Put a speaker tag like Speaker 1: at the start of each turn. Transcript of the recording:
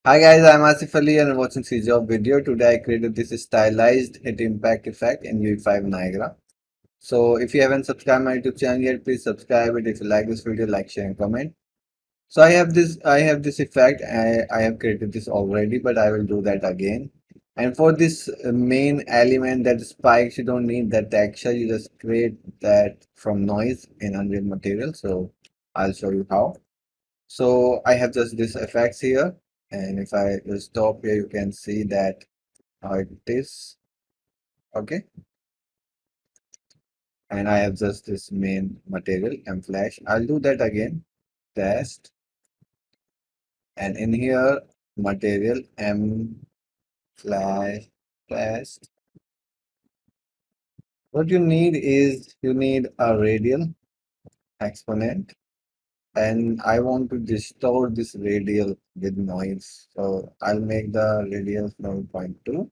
Speaker 1: Hi guys, I'm Asif Ali and I'm watching CGHOW video. Today I created this stylized hit impact effect in UE5 Niagara. So if you haven't subscribed my YouTube channel yet, please subscribe it. If you like this video, like, share and comment. So I have this effect. I have created this already, but I will do that again. And for this main element that spikes, you don't need that texture. You just create that from noise in Unreal Material. So I'll show you how. So I have just this effects here, and if I will stop here, you can see that how it is. Okay, and I have just this main material and flash. I'll do that again. Test, and in here material m flash test. What you need is you need a radial exponent, and I want to distort this radial with noise. So I'll make the radial 0.2.